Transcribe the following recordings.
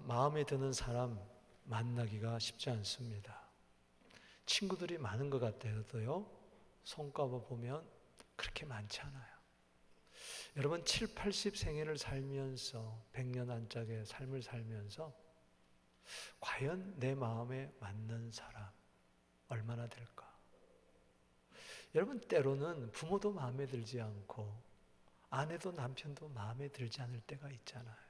마음에 드는 사람 만나기가 쉽지 않습니다. 친구들이 많은 것 같아도요, 손꼽아 보면 그렇게 많지 않아요. 여러분 7, 80생애를 살면서 100년 안짝의 삶을 살면서 과연 내 마음에 맞는 사람 얼마나 될까? 여러분 때로는 부모도 마음에 들지 않고 아내도 남편도 마음에 들지 않을 때가 있잖아요.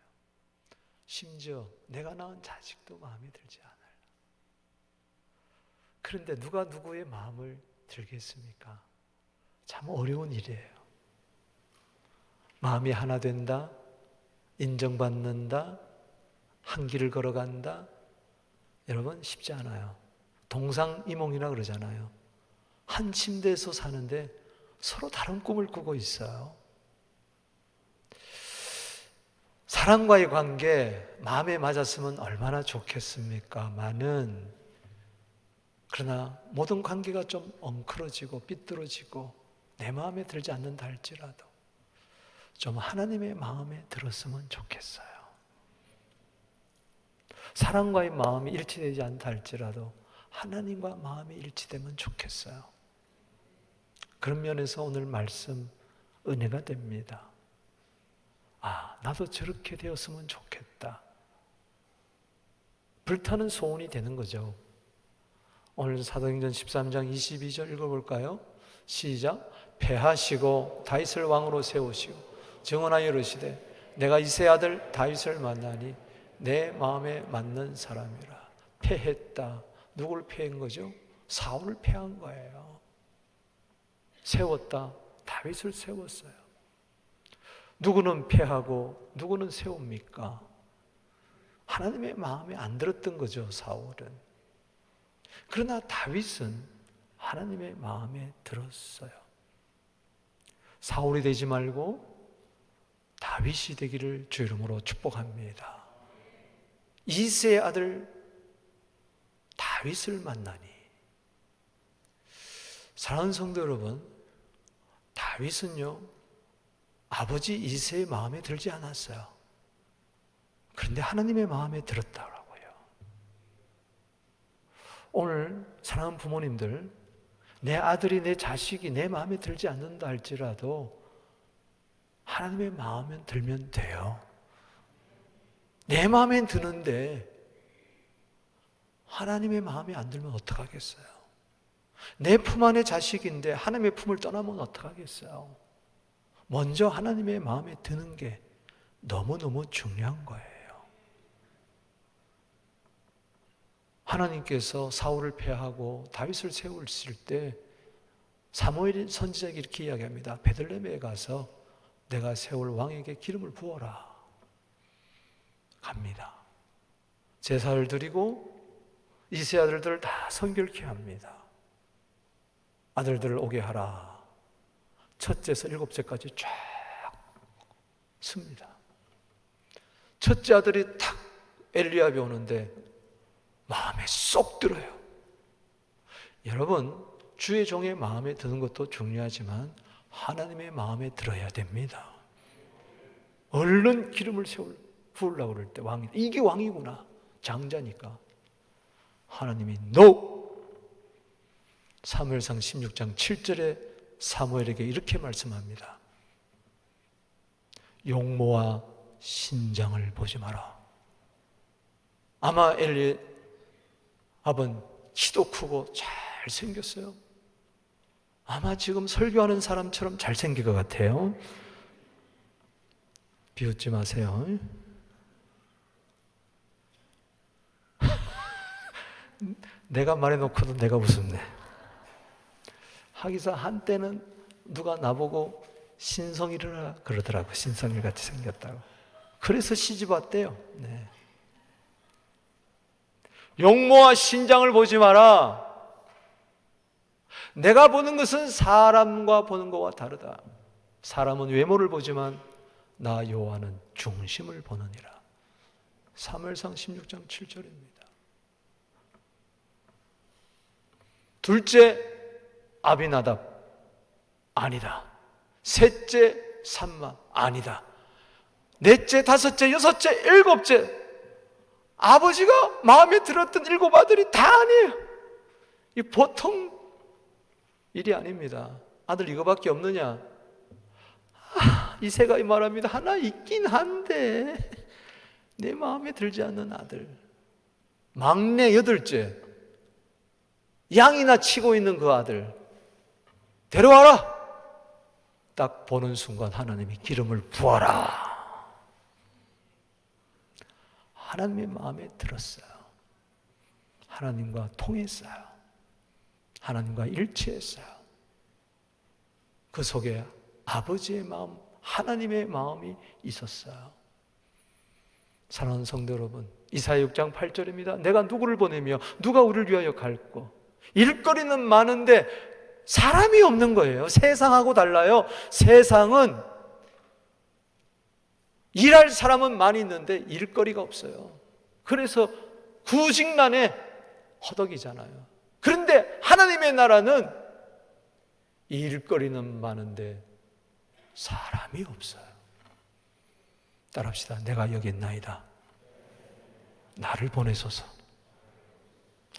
심지어 내가 낳은 자식도 마음에 들지 않아요. 그런데 누가 누구의 마음을 들겠습니까? 참 어려운 일이에요. 마음이 하나 된다, 인정받는다, 한 길을 걸어간다. 여러분 쉽지 않아요. 동상이몽이라 그러잖아요. 한 침대에서 사는데 서로 다른 꿈을 꾸고 있어요. 사랑과의 관계 마음에 맞았으면 얼마나 좋겠습니까? 그러나 모든 관계가 좀 엉클어지고 삐뚤어지고 내 마음에 들지 않는다 할지라도 좀 하나님의 마음에 들었으면 좋겠어요. 사랑과의 마음이 일치되지 않다 할지라도 하나님과 마음이 일치되면 좋겠어요. 그런 면에서 오늘 말씀 은혜가 됩니다. 나도 저렇게 되었으면 좋겠다. 불타는 소원이 되는 거죠. 오늘 사도행전 13장 22절 읽어볼까요? 시작. 패하시고 다윗을 왕으로 세우시고 증언하여 이르시되 내가 이새 아들 다윗을 만나니 내 마음에 맞는 사람이라. 패했다. 누굴 패한 거죠? 사울을 패한 거예요. 세웠다. 다윗을 세웠어요. 누구는 패하고 누구는 세웁니까? 하나님의 마음에 안 들었던 거죠, 사울은. 그러나 다윗은 하나님의 마음에 들었어요. 사울이 되지 말고 다윗이 되기를 주 이름으로 축복합니다. 이새의 아들 다윗을 만나니. 사랑하는 성도 여러분, 다윗은요 아버지 이새의 마음에 들지 않았어요. 그런데 하나님의 마음에 들었다고요. 오늘 사랑하는 부모님들, 내 아들이 내 자식이 내 마음에 들지 않는다 할지라도 하나님의 마음에 들면 돼요. 내 마음에 드는데 하나님의 마음에 안 들면 어떡하겠어요? 내 품 안의 자식인데 하나님의 품을 떠나면 어떡하겠어요? 먼저 하나님의 마음에 드는 게 너무너무 중요한 거예요. 하나님께서 사울을 패하고 다윗을 세우실 때 사무엘 선지자가 이렇게 이야기합니다. 베들레헴에 가서 내가 세울 왕에게 기름을 부어라. 갑니다. 제사를 드리고 이세 아들들을 다 성결케 합니다. 아들들을 오게 하라. 첫째에서 일곱째까지 쫙 씁니다. 첫째 아들이 탁 엘리압이 오는데 마음에 쏙 들어요. 여러분, 주의 종의 마음에 드는 것도 중요하지만 하나님의 마음에 들어야 됩니다. 얼른 기름을 부으려고 그럴 때 왕이, 이게 왕이구나, 장자니까. 하나님이 NO! 사무엘상 16장 7절에 사무엘에게 이렇게 말씀합니다. 용모와 신장을 보지 마라. 아마 엘리압은 키도 크고 잘생겼어요. 아마 지금 설교하는 사람처럼 잘생긴 것 같아요. 비웃지 마세요. 내가 말해놓고도 내가 웃었네. 하기사 한때는 누가 나보고 신성이라 그러더라고. 신성일 같이 생겼다고. 그래서 시집 왔대요. 네. 용모와 신장을 보지 마라. 내가 보는 것은 사람과 보는 것과 다르다. 사람은 외모를 보지만 나 여호와는 중심을 보느니라. 사무엘상 16장 7절입니다. 둘째 아비나답, 아니다. 셋째 삼마, 아니다. 넷째, 다섯째, 여섯째, 일곱째, 아버지가 마음에 들었던 7 아들이 다 아니에요. 이 보통 일이 아닙니다. 아들 이거밖에 없느냐? 이새가 말합니다. 하나 있긴 한데 내 마음에 들지 않는 아들. 막내 8째, 양이나 치고 있는 그 아들 데려와라. 딱 보는 순간 하나님이 기름을 부어라. 하나님의 마음에 들었어요. 하나님과 통했어요. 하나님과 일치했어요. 그 속에 아버지의 마음, 하나님의 마음이 있었어요. 사랑하는 성도 여러분, 이사야 6장 8절입니다. 내가 누구를 보내며 누가 우리를 위하여 갈고. 일거리는 많은데 사람이 없는 거예요. 세상하고 달라요. 세상은 일할 사람은 많이 있는데 일거리가 없어요. 그래서 구직난에 허덕이잖아요. 그런데 하나님의 나라는 일거리는 많은데 사람이 없어요. 따라합시다. 내가 여기 있나이다. 나를 보내소서.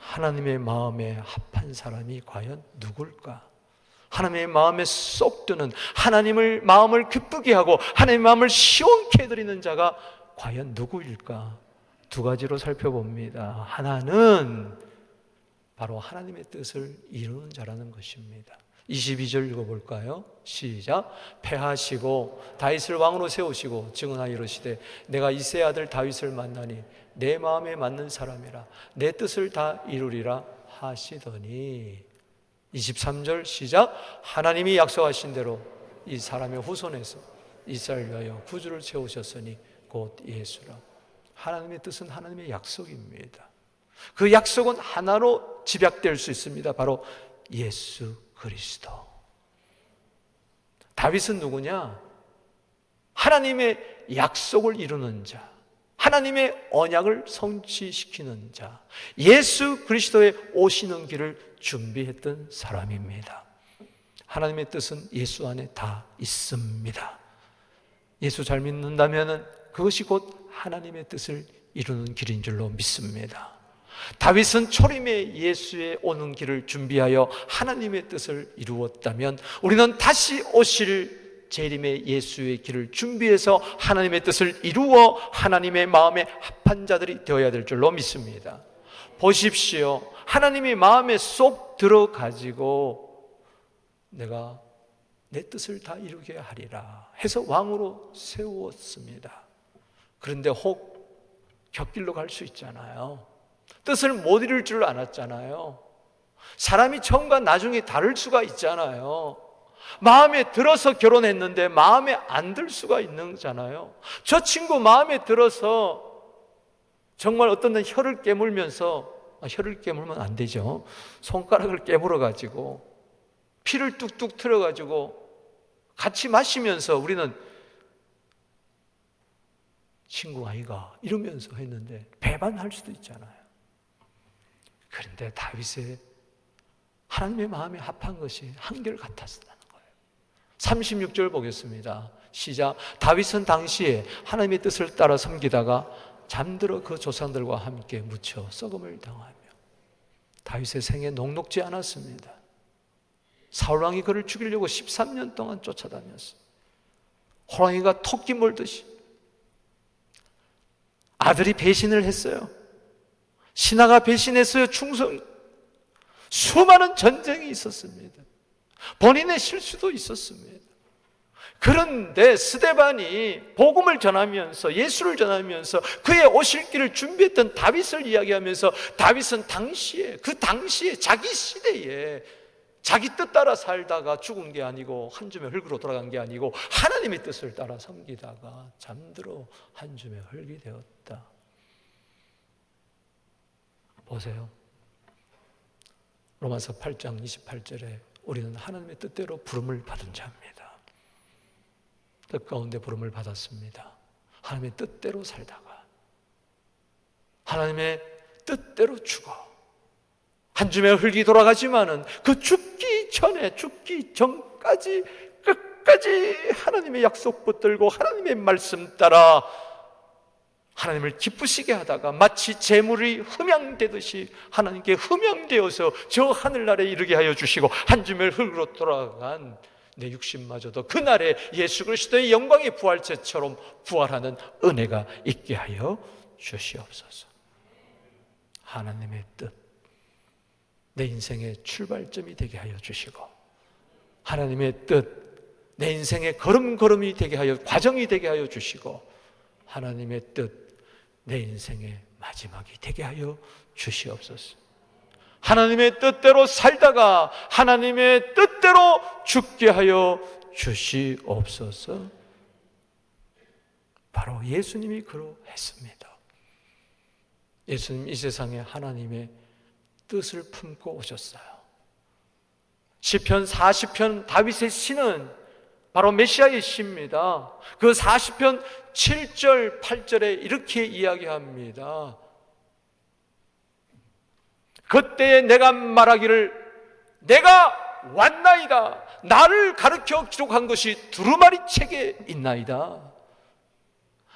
하나님의 마음에 합한 사람이 과연 누굴까? 하나님의 마음에 쏙 드는, 하나님의 마음을 기쁘게 하고 하나님의 마음을 시원케 해드리는 자가 과연 누구일까? 2가지로 살펴봅니다. 하나는 바로 하나님의 뜻을 이루는 자라는 것입니다. 22절 읽어볼까요? 시작. 패하시고 다윗을 왕으로 세우시고 증언하여 이르시되 내가 이새의 아들 다윗을 만나니 내 마음에 맞는 사람이라 내 뜻을 다 이루리라 하시더니 23절 시작. 하나님이 약속하신 대로 이 사람의 후손에서 이스라엘을 위하여 구주를 세우셨으니 곧 예수라. 하나님의 뜻은 하나님의 약속입니다. 그 약속은 하나로 집약될 수 있습니다. 바로 예수 그리스도. 다윗은 누구냐? 하나님의 약속을 이루는 자, 하나님의 언약을 성취시키는 자, 예수 그리스도의 오시는 길을 준비했던 사람입니다. 하나님의 뜻은 예수 안에 다 있습니다. 예수 잘 믿는다면 그것이 곧 하나님의 뜻을 이루는 길인 줄로 믿습니다. 다윗은 초림의 예수의 오는 길을 준비하여 하나님의 뜻을 이루었다면 우리는 다시 오실 재림의 예수의 길을 준비해서 하나님의 뜻을 이루어 하나님의 마음에 합한 자들이 되어야 될 줄로 믿습니다. 보십시오. 하나님이 마음에 쏙 들어가지고 내가 내 뜻을 다 이루게 하리라 해서 왕으로 세웠습니다. 그런데 혹 곁길로 갈 수 있잖아요. 뜻을 못 이룰 줄 알았잖아요. 사람이 처음과 나중에 다를 수가 있잖아요. 마음에 들어서 결혼했는데 마음에 안 들 수가 있는 거잖아요. 저 친구 마음에 들어서 정말 어떤 날 혀를 깨물면서, 혀를 깨물면 안 되죠. 손가락을 깨물어 가지고 피를 뚝뚝 틀어 가지고 같이 마시면서 우리는 친구 아이가 이러면서 했는데 배반할 수도 있잖아요. 그런데 다윗의 하나님의 마음에 합한 것이 한결같았다는 거예요. 36절 보겠습니다. 시작. 다윗은 당시에 하나님의 뜻을 따라 섬기다가 잠들어 그 조상들과 함께 묻혀 썩음을 당하며 다윗의 생에 녹록지 않았습니다. 사울왕이 그를 죽이려고 13년 동안 쫓아다녔어요. 호랑이가 토끼 몰듯이. 아들이 배신을 했어요. 신하가 배신했어요. 충성. 수많은 전쟁이 있었습니다. 본인의 실수도 있었습니다. 그런데 스데반이 복음을 전하면서 예수를 전하면서 그의 오실 길을 준비했던 다윗을 이야기하면서 다윗은 그 당시에 자기 시대에 자기 뜻 따라 살다가 죽은 게 아니고 한 줌의 흙으로 돌아간 게 아니고 하나님의 뜻을 따라 섬기다가 잠들어 한 줌의 흙이 되었다. 보세요. 로마서 8장 28절에 우리는 하나님의 뜻대로 부름을 받은 자입니다. 뜻 가운데 부름을 받았습니다. 하나님의 뜻대로 살다가 하나님의 뜻대로 죽어 한 줌의 흙이 돌아가지만은 그 죽기 전까지 끝까지 하나님의 약속 붙들고 하나님의 말씀 따라 하나님을 기쁘시게 하다가 마치 재물이 흠양되듯이 하나님께 흠양되어서 저 하늘나라에 이르게 하여 주시고 한 주멜 흙으로 돌아간 내 육신마저도 그날에 예수 그리스도의 영광의 부활체처럼 부활하는 은혜가 있게 하여 주시옵소서. 하나님의 뜻, 내 인생의 출발점이 되게 하여 주시고, 하나님의 뜻, 내 인생의 걸음걸음이 되게 하여, 과정이 되게 하여 주시고, 하나님의 뜻, 내 인생의 마지막이 되게 하여 주시옵소서. 하나님의 뜻대로 살다가 하나님의 뜻대로 죽게 하여 주시옵소서. 바로 예수님이 그러했습니다. 예수님 이 세상에 하나님의 뜻을 품고 오셨어요. 시편 40편 다윗의 시는 바로 메시아의 시입니다. 그 40편 7절 8절에 이렇게 이야기합니다. 그때에 내가 말하기를 내가 왔나이다. 나를 가르쳐 기록한 것이 두루마리 책에 있나이다.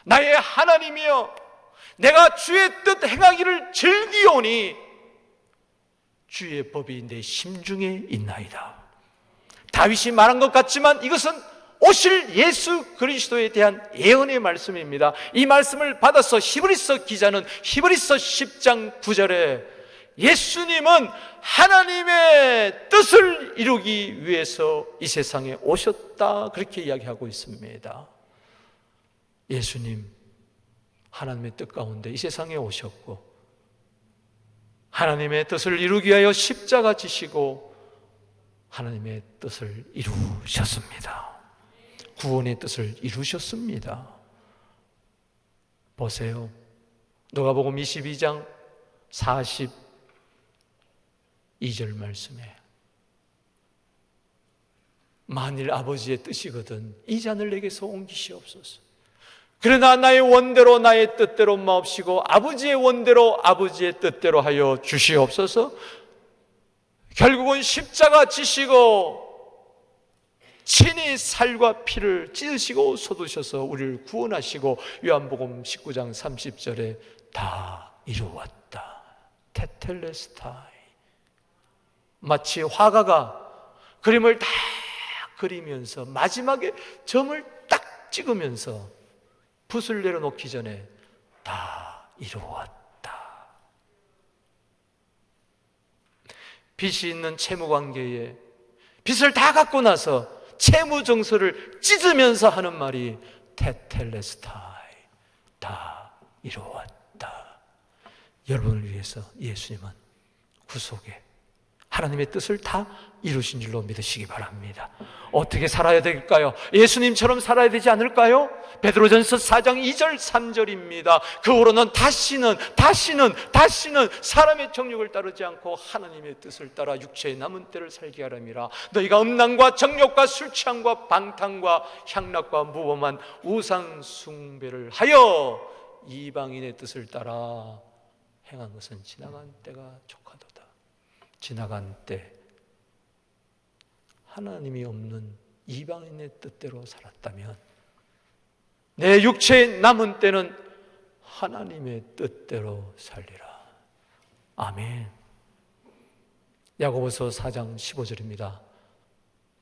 나의 하나님이여, 내가 주의 뜻 행하기를 즐기오니 주의 법이 내 심중에 있나이다. 다윗이 말한 것 같지만 이것은 오실 예수 그리스도에 대한 예언의 말씀입니다. 이 말씀을 받아서 히브리서 기자는 히브리서 10장 9절에 예수님은 하나님의 뜻을 이루기 위해서 이 세상에 오셨다, 그렇게 이야기하고 있습니다. 예수님 하나님의 뜻 가운데 이 세상에 오셨고 하나님의 뜻을 이루기 위하여 십자가 지시고 하나님의 뜻을 이루셨습니다. 구원의 뜻을 이루셨습니다. 보세요. 누가복음 22장 42절 말씀에 만일 아버지의 뜻이거든 이 잔을 내게서 옮기시옵소서. 그러나 나의 원대로 나의 뜻대로 마옵시고 아버지의 원대로 아버지의 뜻대로 하여 주시옵소서. 결국은 십자가 지시고 친히 살과 피를 찢으시고 쏟으셔서 우리를 구원하시고 요한복음 19장 30절에 다 이루었다. 테텔레스타이. 마치 화가가 그림을 다 그리면서 마지막에 점을 딱 찍으면서 붓을 내려놓기 전에 다 이루었다. 빚이 있는 채무관계에 빚을 다 갚고 나서 채무정서를 찢으면서 하는 말이 테텔레스타이, 다 이루었다. 여러분을 위해서 예수님은 구속에 하나님의 뜻을 다 이루신 줄로 믿으시기 바랍니다. 어떻게 살아야 될까요? 예수님처럼 살아야 되지 않을까요? 베드로전서 4장 2절 3절입니다. 그 후로는 다시는 사람의 정욕을 따르지 않고 하나님의 뜻을 따라 육체의 남은 때를 살게 하람이라. 너희가 음란과 정욕과 술 취함과 방탕과 향락과 무범한 우상 숭배를 하여 이방인의 뜻을 따라 행한 것은 지나간 때가 족하도다. 지나간 때 하나님이 없는 이방인의 뜻대로 살았다면 내 육체의 남은 때는 하나님의 뜻대로 살리라. 아멘. 야고보서 4장 15절입니다.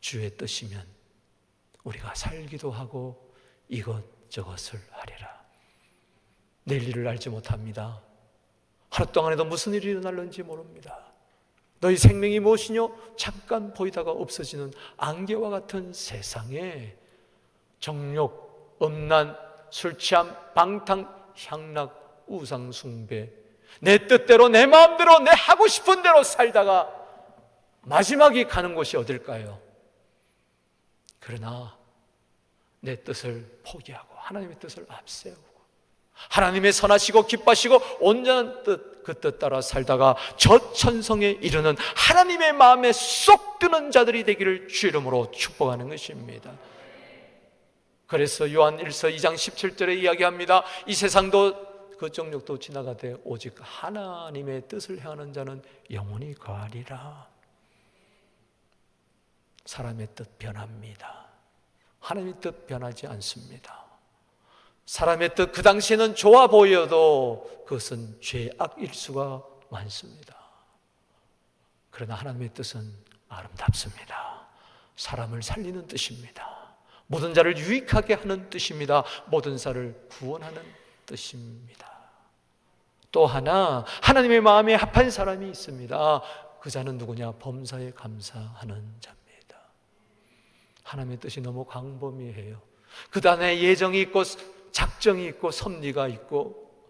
주의 뜻이면 우리가 살기도 하고 이것저것을 하리라. 내일 일을 알지 못합니다. 하루 동안에도 무슨 일이 일어날는지 모릅니다. 너희 생명이 무엇이뇨? 잠깐 보이다가 없어지는 안개와 같은 세상에 정욕, 음란, 술취함, 방탕, 향락, 우상숭배, 내 뜻대로 내 마음대로 내 하고 싶은 대로 살다가 마지막에 가는 곳이 어딜까요? 그러나 내 뜻을 포기하고 하나님의 뜻을 앞세우고 하나님의 선하시고 기뻐하시고 온전한 뜻, 그 뜻 따라 살다가 저 천성에 이르는 하나님의 마음에 쏙 드는 자들이 되기를 주 이름으로 축복하는 것입니다. 그래서 요한 1서 2장 17절에 이야기합니다. 이 세상도 그 정욕도 지나가되 오직 하나님의 뜻을 행하는 자는 영원히 거하리라. 사람의 뜻 변합니다. 하나님의 뜻 변하지 않습니다. 사람의 뜻, 그 당시에는 좋아 보여도 그것은 죄악일 수가 많습니다. 그러나 하나님의 뜻은 아름답습니다. 사람을 살리는 뜻입니다. 모든 자를 유익하게 하는 뜻입니다. 모든 자를 구원하는 뜻입니다. 또 하나 하나님의 마음에 합한 사람이 있습니다. 그 자는 누구냐? 범사에 감사하는 자입니다. 하나님의 뜻이 너무 광범위해요. 그 안에 예정이 있고 작정이 있고 섭리가 있고,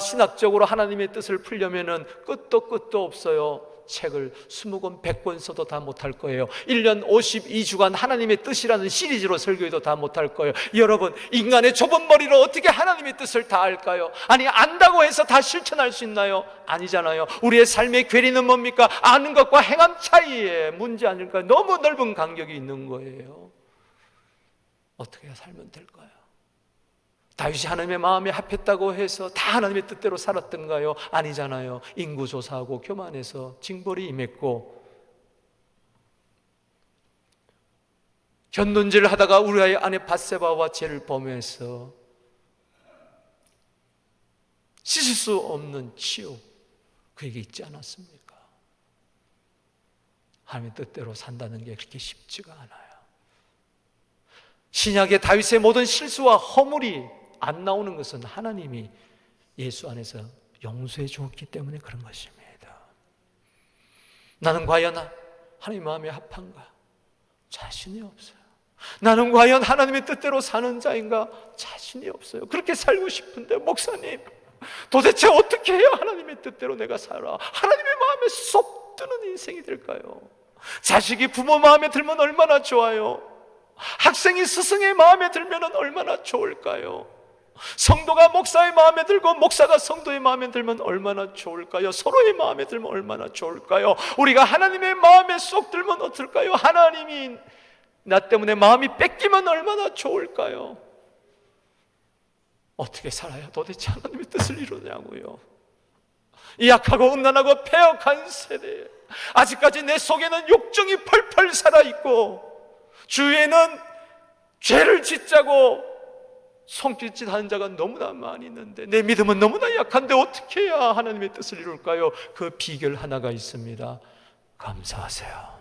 신학적으로 하나님의 뜻을 풀려면은 끝도 없어요. 책을 20권, 100권 써도 다 못할 거예요. 1년 52주간 하나님의 뜻이라는 시리즈로 설교해도 다 못할 거예요. 여러분, 인간의 좁은 머리로 어떻게 하나님의 뜻을 다 알까요? 아니, 안다고 해서 다 실천할 수 있나요? 아니잖아요. 우리의 삶의 괴리는 뭡니까? 아는 것과 행함 차이에 문제 아닐까요? 너무 넓은 간격이 있는 거예요. 어떻게 살면 될까요? 다윗이 하나님의 마음에 합했다고 해서 다 하나님의 뜻대로 살았던가요? 아니잖아요. 인구조사하고 교만해서 징벌이 임했고, 견눈질을 하다가 우리아의 아내 밧세바와 죄를 범해서 씻을 수 없는 치욕, 그에게 있지 않았습니까? 하나님의 뜻대로 산다는 게 그렇게 쉽지가 않아요. 신약의 다윗의 모든 실수와 허물이 안 나오는 것은 하나님이 예수 안에서 용서해 주었기 때문에 그런 것입니다. 나는 과연 하나님 마음에 합한가? 자신이 없어요. 나는 과연 하나님의 뜻대로 사는 자인가? 자신이 없어요. 그렇게 살고 싶은데, 목사님, 도대체 어떻게 해야 하나님의 뜻대로 내가 살아 하나님의 마음에 쏙 드는 인생이 될까요? 자식이 부모 마음에 들면 얼마나 좋아요. 학생이 스승의 마음에 들면 얼마나 좋을까요? 성도가 목사의 마음에 들고 목사가 성도의 마음에 들면 얼마나 좋을까요? 서로의 마음에 들면 얼마나 좋을까요? 우리가 하나님의 마음에 쏙 들면 어떨까요? 하나님이 나 때문에 마음이 뺏기면 얼마나 좋을까요? 어떻게 살아야 도대체 하나님의 뜻을 이루냐고요. 이 약하고 음란하고 패역한 세대에 아직까지 내 속에는 욕정이 펄펄 살아있고, 주위에는 죄를 짓자고 손길짓 하는 자가 너무나 많이 있는데, 내 믿음은 너무나 약한데 어떻게 해야 하나님의 뜻을 이룰까요? 그 비결 하나가 있습니다. 감사하세요.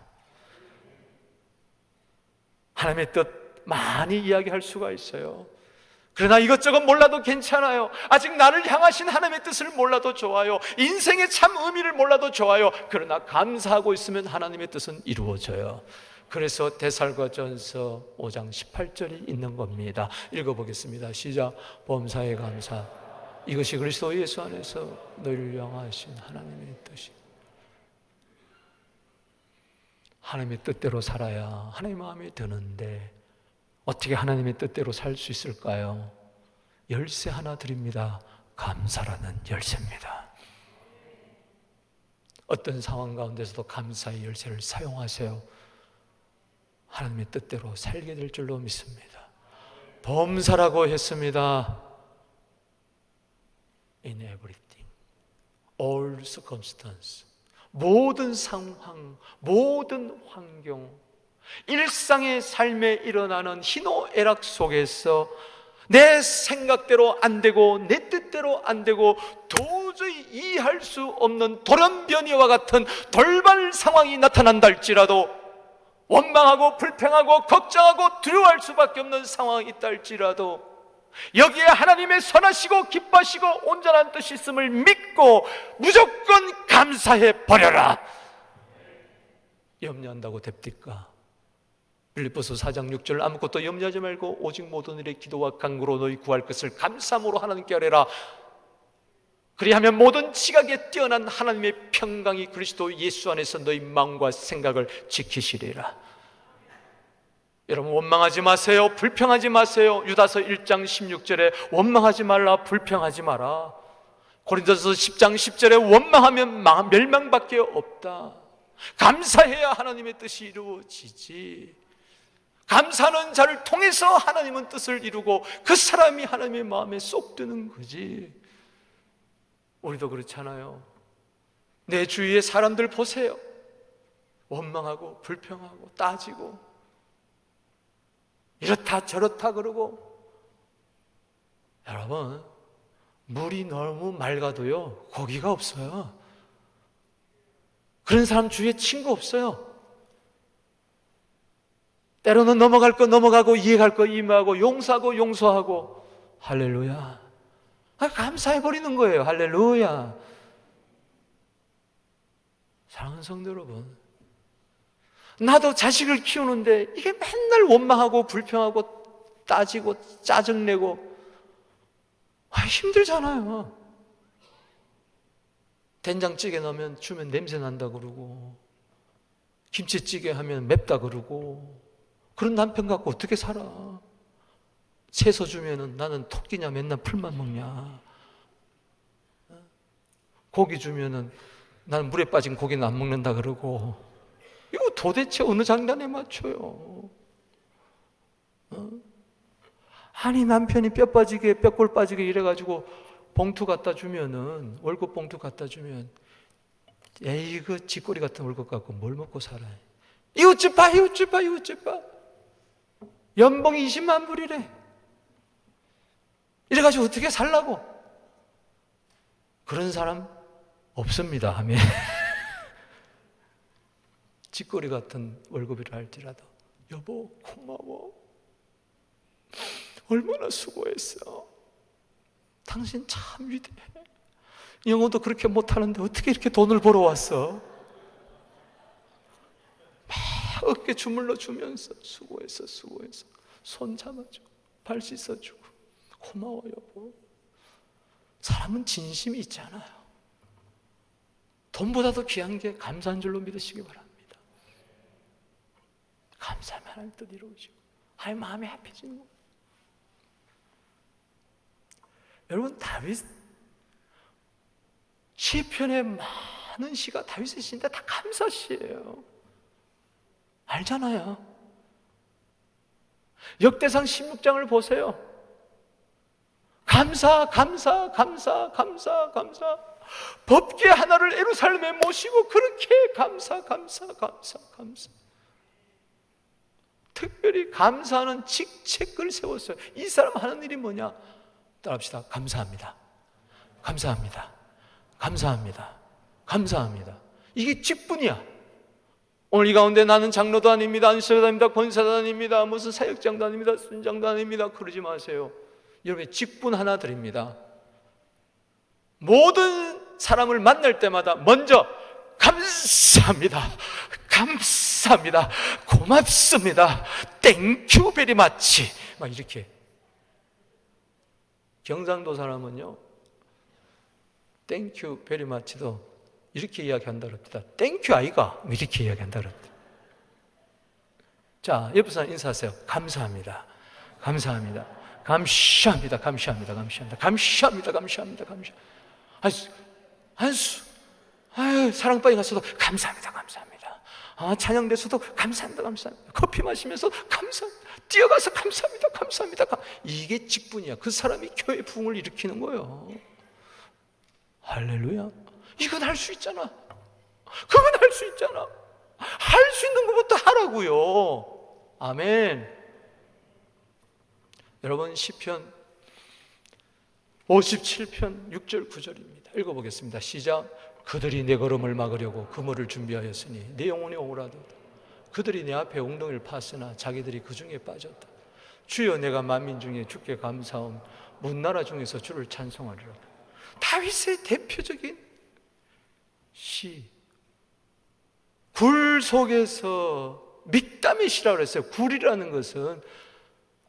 하나님의 뜻 많이 이야기할 수가 있어요. 그러나 이것저것 몰라도 괜찮아요. 아직 나를 향하신 하나님의 뜻을 몰라도 좋아요. 인생의 참 의미를 몰라도 좋아요. 그러나 감사하고 있으면 하나님의 뜻은 이루어져요. 그래서 데살로니가전서 5장 18절이 있는 겁니다. 읽어보겠습니다. 시작. 범사에 감사, 이것이 그리스도 예수 안에서 너희를 향하신 하나님의 뜻이. 하나님의 뜻대로 살아야 하나님의 마음에 드는데 어떻게 하나님의 뜻대로 살 수 있을까요? 열쇠 하나 드립니다. 감사라는 열쇠입니다. 어떤 상황 가운데서도 감사의 열쇠를 사용하세요. 하나님의 뜻대로 살게 될 줄로 믿습니다. 범사라고 했습니다. In everything, all circumstance, 모든 상황, 모든 환경, 일상의 삶에 일어나는 희노애락 속에서 내 생각대로 안 되고 내 뜻대로 안 되고 도저히 이해할 수 없는 돌연변이와 같은 돌발 상황이 나타난다 할지라도, 원망하고 불평하고 걱정하고 두려워할 수밖에 없는 상황이 있다 할지라도, 여기에 하나님의 선하시고 기뻐하시고 온전한 뜻이 있음을 믿고 무조건 감사해 버려라. 염려한다고 됩니까? 빌립보서 4장 6절, 아무것도 염려하지 말고 오직 모든 일에 기도와 간구로 너희 구할 것을 감사함으로 하나님께 아뢰라. 그리하면 모든 지각에 뛰어난 하나님의 평강이 그리스도 예수 안에서 너희 마음과 생각을 지키시리라. 여러분, 원망하지 마세요. 불평하지 마세요. 유다서 1장 16절에 원망하지 말라, 불평하지 마라. 고린도서 10장 10절에 원망하면 멸망밖에 없다. 감사해야 하나님의 뜻이 이루어지지. 감사하는 자를 통해서 하나님은 뜻을 이루고 그 사람이 하나님의 마음에 쏙 드는 거지. 우리도 그렇잖아요. 내 주위의 사람들 보세요. 원망하고 불평하고 따지고 이렇다 저렇다 그러고 여러분, 물이 너무 맑아도요, 고기가 없어요. 그런 사람 주위에 친구 없어요. 때로는 넘어갈 거 넘어가고, 이해할 거 이해하고, 용서하고 용서하고. 할렐루야. 감사해버리는 거예요. 할렐루야. 사랑하는 성도 여러분, 나도 자식을 키우는데 이게 맨날 원망하고 불평하고 따지고 짜증내고 힘들잖아요. 된장찌개 넣으면 주면 냄새 난다 그러고, 김치찌개 하면 맵다 그러고, 그런 남편 갖고 어떻게 살아? 채소 주면은 나는 토끼냐 맨날 풀만 먹냐, 고기 주면은 나는 물에 빠진 고기는 안 먹는다 그러고, 이거 도대체 어느 장단에 맞춰요? 아니, 남편이 뼈 빠지게 뼈골 빠지게 이래가지고 봉투 갖다 주면은, 월급 봉투 갖다 주면, 에이 그 쥐꼬리 같은 월급 갖고 뭘 먹고 살아요? 이웃집 봐, 이웃집 봐, 이웃집 봐. 연봉이 20만 불이래. 이래가지고 어떻게 살라고? 그런 사람 없습니다. 하면 쥐꼬리 같은 월급이라 할지라도, 여보 고마워, 얼마나 수고했어, 당신 참 위대해, 영어도 그렇게 못하는데 어떻게 이렇게 돈을 벌어왔어, 막 어깨 주물러 주면서 수고했어, 수고했어, 손 잡아주고 발 씻어주고, 고마워 여보. 사람은 진심이 있잖아요. 돈보다도 귀한 게 감사한 줄로 믿으시기 바랍니다. 감사하면 하나님 뜻 이루어지고, 하나님 마음이 합해지는 거예요. 여러분, 다윗 시편의 많은 시가 다윗의 시인데 다 감사시예요. 알잖아요. 역대상 16장을 보세요. 감사, 감사, 감사, 감사, 감사. 법궤 하나를 예루살렘에 모시고 그렇게 감사, 감사, 감사, 감사. 특별히 감사하는 직책을 세웠어요. 이 사람 하는 일이 뭐냐? 따라합시다. 감사합니다. 감사합니다. 감사합니다. 감사합니다. 이게 직분이야. 오늘 이 가운데 나는 장로도 아닙니다, 안수도 아닙니다, 권사도 아닙니다, 무슨 사역장도 아닙니다, 순장도 아닙니다, 그러지 마세요. 여러분의 직분 하나 드립니다. 모든 사람을 만날 때마다 먼저 감사합니다, 감사합니다, 고맙습니다, 땡큐 베리 마치, 막 이렇게. 경상도 사람은요, 땡큐 베리 마치도 이렇게 이야기한다 그럽니다. 땡큐 아이가 이렇게 이야기한다 그럽니다. 자, 옆에 사람 인사하세요. 감사합니다, 감사합니다, 감사합니다, 감사합니다, 감사합니다, 감사합니다, 감사합니다, 감사합니다. 한수 사랑방에 가서도 감사합니다, 감사합니다. 찬양대에서도 감사합니다, 감사합니다. 커피 마시면서 감사합니다, 뛰어가서 감사합니다, 감사합니다. 이게 직분이야. 그 사람이 교회 부흥을 일으키는 거예요. 할렐루야. 이건 할 수 있잖아. 그건 할 수 있잖아. 할 수 있는 것부터 하라고요. 아멘. 여러분, 시편 57편 6절 9절입니다. 읽어보겠습니다. 시작. 그들이 내 걸음을 막으려고 그물을 준비하였으니 내 영혼이 오라도다. 그들이 내 앞에 웅덩이를 팠으나 자기들이 그 중에 빠졌다. 주여, 내가 만민 중에 주께 감사함, 문나라 중에서 주를 찬송하리라. 다윗의 대표적인 시. 굴 속에서 mik담의 시라고 그랬어요. 굴이라는 것은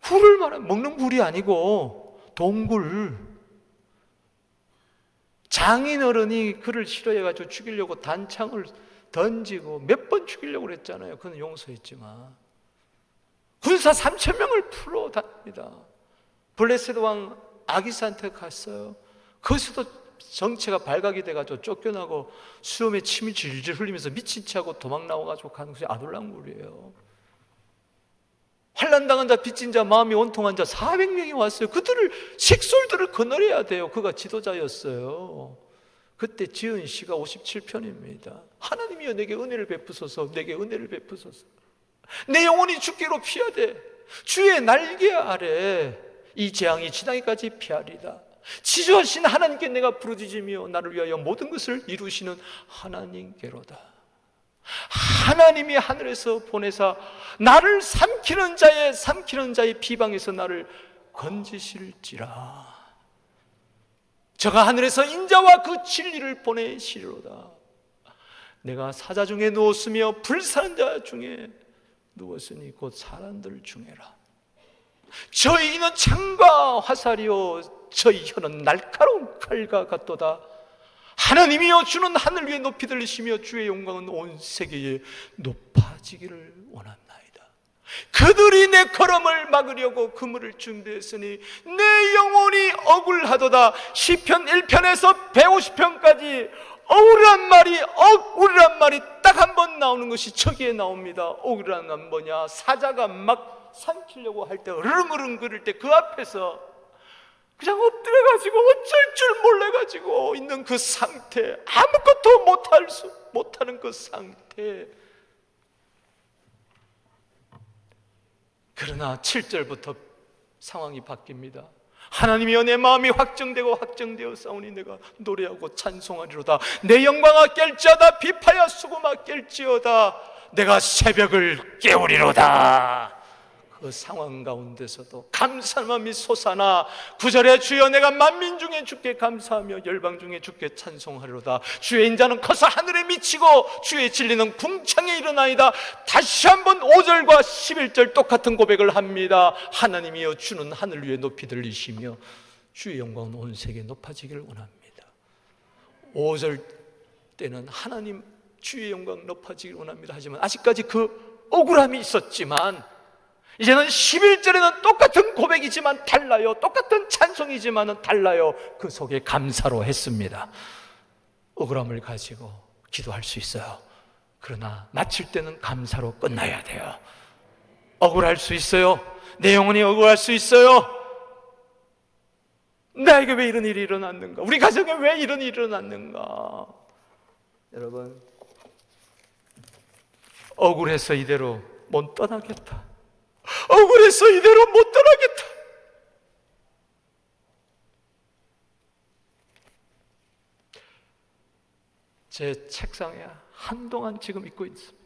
굴을 말하는, 먹는 굴이 아니고 동굴. 장인어른이 그를 싫어해가지고 죽이려고 단창을 던지고 몇 번 죽이려고 그랬잖아요. 그는 용서했지만 군사 3,000명을 풀어 다닙니다. 블레셋 왕 아기스한테 갔어요. 거기서도 정체가 발각이 돼가지고 쫓겨나고 수염에 침이 질질 흘리면서 미친 체하고 도망 나와가지고 가는 것이 아둘람굴이에요. 환난당한 자, 빚진 자, 마음이 원통한 자 400명이 왔어요. 그들을, 식솔들을 거느려야 돼요. 그가 지도자였어요. 그때 지은 시가 57편입니다. 하나님이여 내게 은혜를 베푸소서, 내게 은혜를 베푸소서. 내 영혼이 죽기로 피하되 주의 날개 아래 이 재앙이 지나기까지 피하리다. 지주하신 하나님께 내가 부르짖으며 나를 위하여 모든 것을 이루시는 하나님께로다. 하나님이 하늘에서 보내사 나를 삼키는 자의 비방에서 나를 건지실지라. 저가 하늘에서 인자와 그 진리를 보내시리로다. 내가 사자 중에 누웠으며 불사는 자 중에 누웠으니 곧 사람들 중에라. 저희 이는 창과 화살이요 저희 혀는 날카로운 칼과 같도다. 하나님이여 주는 하늘 위에 높이 들리시며 주의 영광은 온 세계에 높아지기를 원합나이다. 그들이 내 걸음을 막으려고 그물을 준비했으니 내 영혼이 억울하도다. 시편 1편에서 150편까지 억울한 말이 딱 한 번 나오는 것이 저기에 나옵니다. 억울한 건 뭐냐? 사자가 막 삼키려고 할 때 으릉으릉 거릴 때 그 앞에서 그냥 엎드려가지고 어쩔 줄 몰라가지고 있는 그 상태, 아무것도 못하는 그 상태. 그러나 7절부터 상황이 바뀝니다. 하나님이여 내 마음이 확정되어 싸우니 내가 노래하고 찬송하리로다. 내 영광아 깰지어다. 비파야 수고마 깰지어다. 내가 새벽을 깨우리로다. 그 상황 가운데서도 감사함이 솟아나 9절에 주여 내가 만민 중에 주께 감사하며 열방 중에 주께 찬송하리로다. 주의 인자는 커서 하늘에 미치고 주의 진리는 궁창에 일어나이다. 다시 한번 5절과 11절 똑같은 고백을 합니다. 하나님이여 주는 하늘 위에 높이 들리시며 주의 영광은 온 세계에 높아지기를 원합니다. 5절 때는 하나님 주의 영광 높아지기를 원합니다 하지만 아직까지 그 억울함이 있었지만 이제는 11절에는 똑같은 고백이지만 달라요. 똑같은 찬송이지만 달라요. 그 속에 감사로 했습니다. 억울함을 가지고 기도할 수 있어요. 그러나 마칠 때는 감사로 끝나야 돼요. 억울할 수 있어요. 내 영혼이 억울할 수 있어요. 나에게 왜 이런 일이 일어났는가? 우리 가정에 왜 이런 일이 일어났는가? 여러분, 억울해서 이대로 못 떠나겠다. 억울해서 이대로 못 떠나겠다. 제 책상에 한동안 지금 있고 있습니다.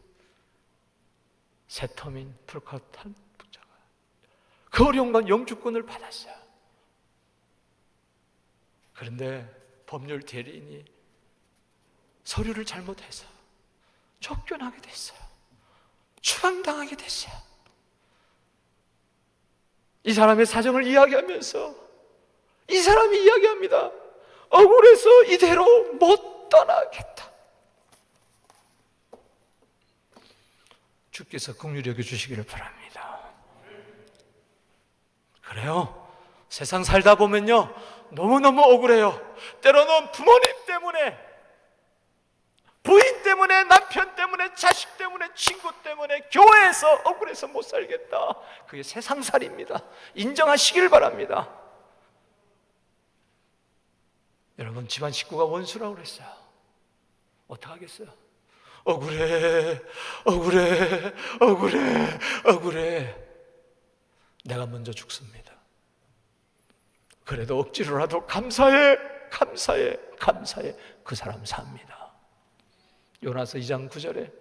세터민 풀컷한 부자가 그 어려운 건 영주권을 받았어요. 그런데 법률 대리인이 서류를 잘못해서 쫓겨나게 됐어요. 추방당하게 됐어요. 이 사람의 사정을 이야기하면서 이 사람이 이야기합니다. 억울해서 이대로 못 떠나겠다. 주께서 긍휼히 여겨주시기를 바랍니다. 그래요. 세상 살다 보면요 너무너무 억울해요. 때로는 부모님 때문에, 부인 때문에, 남편 때문에, 자식 때문에, 친구 때문에, 교회에서 억울해서 못 살겠다. 그게 세상살이입니다. 인정하시길 바랍니다. 여러분, 집안 식구가 원수라고 그랬어요. 어떡하겠어요? 억울해. 내가 먼저 죽습니다. 그래도 억지로라도 감사해. 그 사람 삽니다. 요나서 2장 9절에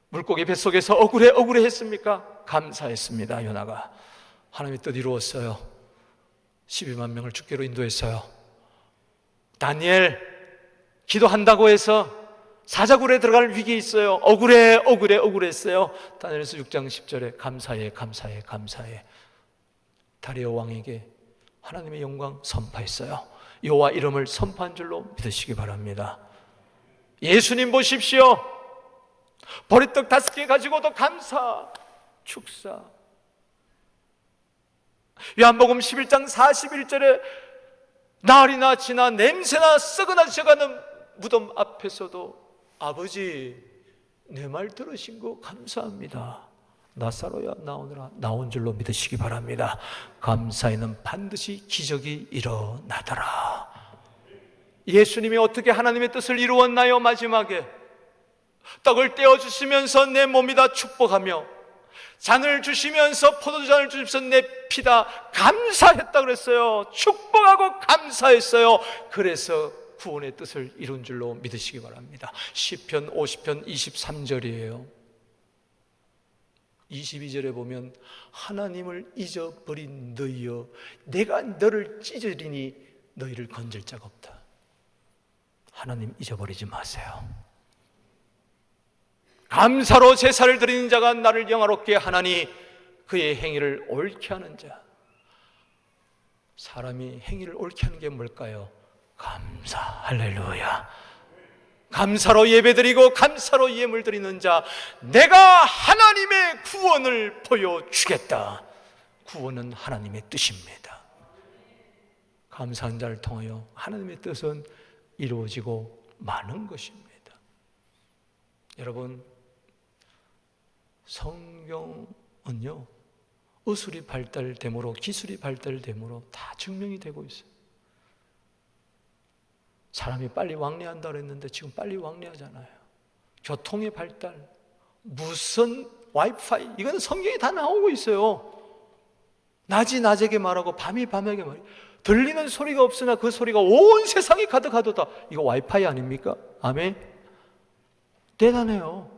물고기 뱃속에서 억울해 했습니까? 감사했습니다. 요나가 하나님의 뜻 이루었어요. 12만 명을 죽게로 인도했어요. 다니엘 기도한다고 해서 사자굴에 들어갈 위기에 있어요. 억울했어요. 다니엘서 6장 10절에 감사해. 다리오 왕에게 하나님의 영광 선포했어요. 여호와 이름을 선포한 줄로 믿으시기 바랍니다. 예수님 보십시오. 보리떡 5개 가지고도 감사, 축사. 요한복음 11장 41절에 날이나 지나 냄새나 썩어나져가는 무덤 앞에서도 아버지 내 말 들으신 거 감사합니다. 나사로야 나오느라 나온 줄로 믿으시기 바랍니다. 감사에는 반드시 기적이 일어나더라. 예수님이 어떻게 하나님의 뜻을 이루었나요? 마지막에 떡을 떼어주시면서 내 몸이다 축복하며 잔을 주시면서 포도주잔을 주시면서 내 피다 감사했다 그랬어요. 축복하고 감사했어요. 그래서 구원의 뜻을 이룬 줄로 믿으시기 바랍니다. 시편 50편 23절이에요 22절에 보면 하나님을 잊어버린 너희여 내가 너를 찢으리니 너희를 건질 자가 없다. 하나님 잊어버리지 마세요. 감사로 제사를 드리는 자가 나를 영화롭게 하나니 그의 행위를 옳게 하는 자. 사람이 행위를 옳게 하는 게 뭘까요? 감사. 할렐루야. 감사로 예배드리고 감사로 예물 드리는 자, 내가 하나님의 구원을 보여주겠다. 구원은 하나님의 뜻입니다. 감사한 자를 통하여 하나님의 뜻은 이루어지고 마는 것입니다. 여러분, 성경은요 의술이 발달됨으로 기술이 발달됨으로 다 증명이 되고 있어요. 사람이 빨리 왕래한다 그랬는데 지금 빨리 왕래하잖아요. 교통의 발달, 무슨 와이파이, 이건 성경에 다 나오고 있어요. 낮이 낮에게 말하고 밤이 밤에게 말하고 들리는 소리가 없으나 그 소리가 온 세상에 가득하도다. 이거 와이파이 아닙니까? 아멘. 대단해요.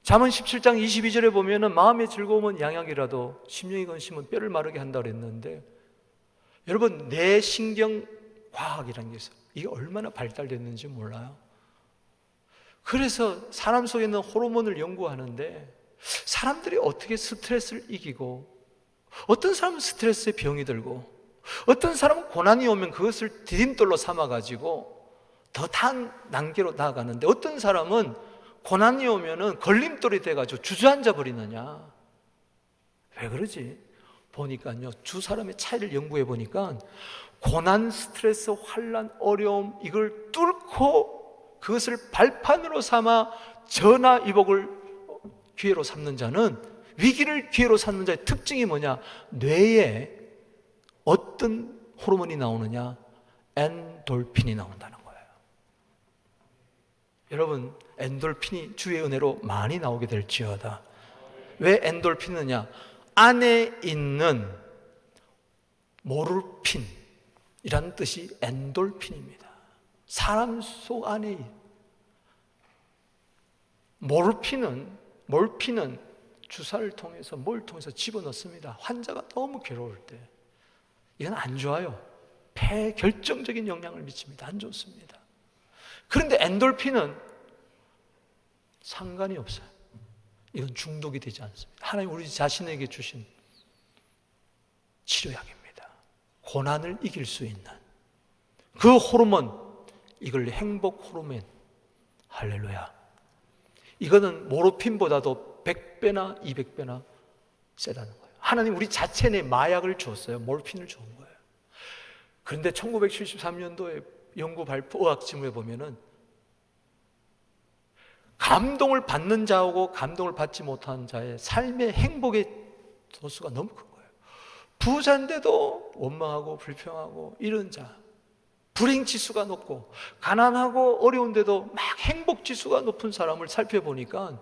잠언 17장 22절에 보면은 마음의 즐거움은 양약이라도 심령이 건심은 뼈를 마르게 한다 그랬는데, 여러분 뇌신경 과학이라는 게 있어요. 이게 얼마나 발달됐는지 몰라요. 그래서 사람 속에 있는 호르몬을 연구하는데 사람들이 어떻게 스트레스를 이기고, 어떤 사람은 스트레스에 병이 들고, 어떤 사람은 고난이 오면 그것을 디딤돌로 삼아가지고 더 단계로 나아가는데, 어떤 사람은 고난이 오면은 걸림돌이 돼가지고 주저앉아 버리느냐. 왜 그러지? 보니까요, 두 사람의 차이를 연구해 보니까 고난, 스트레스, 환난, 어려움 이걸 뚫고 그것을 발판으로 삼아 전화 이복을 기회로 삼는 자는, 위기를 기회로 삼는 자의 특징이 뭐냐? 뇌에 어떤 호르몬이 나오느냐? 엔돌핀이 나온다는 거예요. 여러분, 엔돌핀이 주의 은혜로 많이 나오게 될지어다. 왜 엔돌핀이냐? 안에 있는 모르핀 이라는 뜻이 엔돌핀입니다. 사람 속 안에 몰핀은 주사를 통해서 뭘 통해서 집어넣습니다. 환자가 너무 괴로울 때. 이건 안 좋아요. 폐에 결정적인 영향을 미칩니다. 안 좋습니다. 그런데 엔돌핀은 상관이 없어요. 이건 중독이 되지 않습니다. 하나님 우리 자신에게 주신 치료약입니다. 고난을 이길 수 있는 그 호르몬, 이걸 행복 호르몬. 할렐루야. 이거는 모르핀보다도 100배나 200배나 세다는 거예요. 하나님 우리 자체 내 마약을 주었어요. 모르핀을 준 거예요. 그런데 1973년도에 연구 발표 의학 지문에 보면은 감동을 받는 자하고 감동을 받지 못하는 자의 삶의 행복의 도수가 너무 큰 거예요. 부자인데도 원망하고 불평하고 이런 자, 불행 지수가 높고, 가난하고 어려운데도 막 행복 지수가 높은 사람을 살펴보니까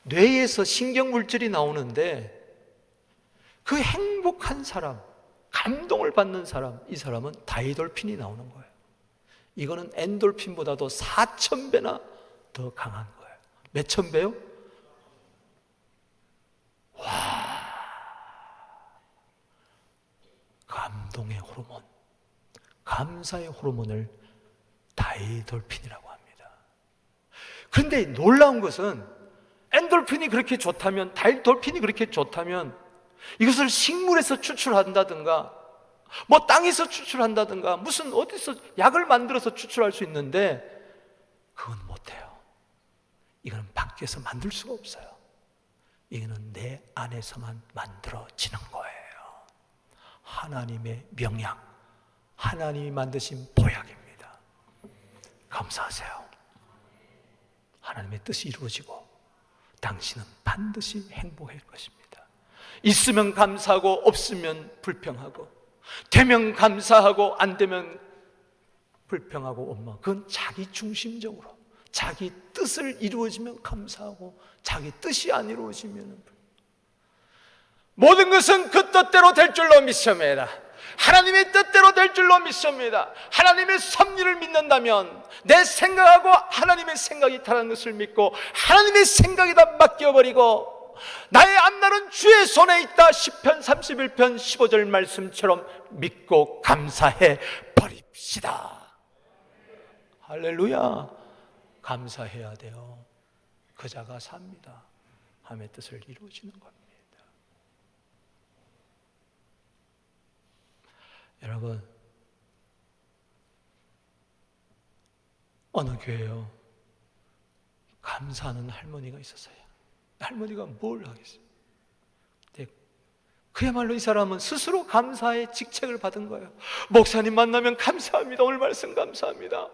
뇌에서 신경물질이 나오는데, 그 행복한 사람, 감동을 받는 사람, 이 사람은 다이돌핀이 나오는 거예요. 이거는 엔돌핀보다도 4000배나 더 강한 거예요. 몇천 배요? 와, 감동의 호르몬, 감사의 호르몬을 다이돌핀이라고 합니다. 그런데 놀라운 것은 엔돌핀이 그렇게 좋다면, 다이돌핀이 그렇게 좋다면 이것을 식물에서 추출한다든가 뭐 땅에서 추출한다든가 무슨 어디서 약을 만들어서 추출할 수 있는데, 그건 못해요. 이거는 밖에서 만들 수가 없어요. 이거는 내 안에서만 만들어지는 거예요. 하나님의 명약, 하나님이 만드신 보약입니다. 감사하세요. 하나님의 뜻이 이루어지고 당신은 반드시 행복할 것입니다. 있으면 감사하고 없으면 불평하고, 되면 감사하고 안 되면 불평하고 원망. 그건 자기 중심적으로 자기 뜻을 이루어지면 감사하고 자기 뜻이 안 이루어지면 모든 것은 그 뜻대로 될 줄로 믿습니다. 하나님의 뜻대로 될 줄로 믿습니다. 하나님의 섭리를 믿는다면 내 생각하고 하나님의 생각이 다른 것을 믿고 하나님의 생각에다 맡겨버리고 나의 앞날은 주의 손에 있다. 시편 31편 15절 말씀처럼 믿고 감사해 버립시다. 할렐루야. 감사해야 돼요. 그 자가 삽니다. 하나님의 뜻을 이루어지는 겁니다. 여러분, 어느 교회요 감사하는 할머니가 있었어요. 할머니가 뭘 하겠어요? 그야말로 이 사람은 스스로 감사의 직책을 받은 거예요. 목사님 만나면 감사합니다. 오늘 말씀 감사합니다.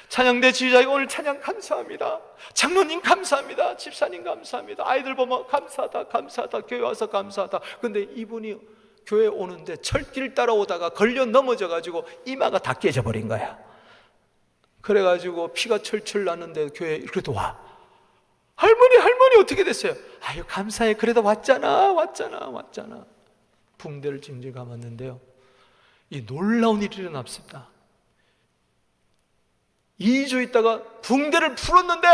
찬양대 지휘자가 오늘 찬양 감사합니다. 장로님 감사합니다. 집사님 감사합니다. 아이들 보면 감사하다 감사하다 교회 와서 감사하다. 근데 이분이 교회 오는데 철길 따라오다가 걸려 넘어져가지고 이마가 다 깨져버린 거야. 그래가지고 피가 철철 나는데 교회에 그래도 와. 할머니 어떻게 됐어요? 아유 감사해. 그래도 왔잖아. 붕대를 징징 감았는데요, 이 놀라운 일이 일어났습니다. 2주 있다가 붕대를 풀었는데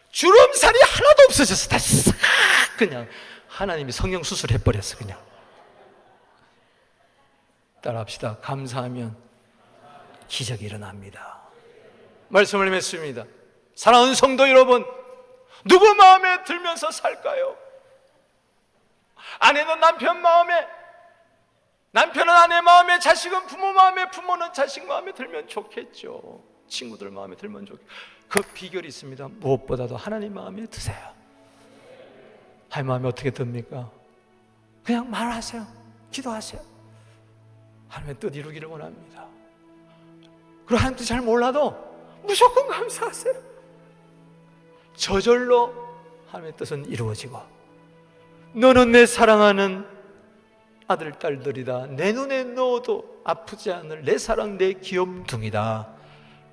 주름살이 하나도 없어졌어. 다 싹 그냥 하나님이 성형 수술해버렸어. 그냥 따라합시다. 감사하면 기적이 일어납니다. 말씀을 맺습니다. 사랑하는 성도 여러분, 누구 마음에 들면서 살까요? 아내는 남편 마음에, 남편은 아내 마음에, 자식은 부모 마음에, 부모는 자식 마음에 들면 좋겠죠. 친구들 마음에 들면 좋겠죠. 그 비결이 있습니다. 무엇보다도 하나님 마음에 드세요. 하나님 마음에 어떻게 듭니까? 그냥 말하세요. 기도하세요. 하나님의 뜻 이루기를 원합니다. 그리고 하나님 뜻 잘 몰라도 무조건 감사하세요. 저절로 하나님의 뜻은 이루어지고, 너는 내 사랑하는 아들 딸들이다. 내 눈에 넣어도 아프지 않을 내 사랑 내 귀염둥이다.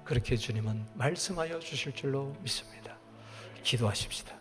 그렇게 주님은 말씀하여 주실 줄로 믿습니다. 기도하십시다.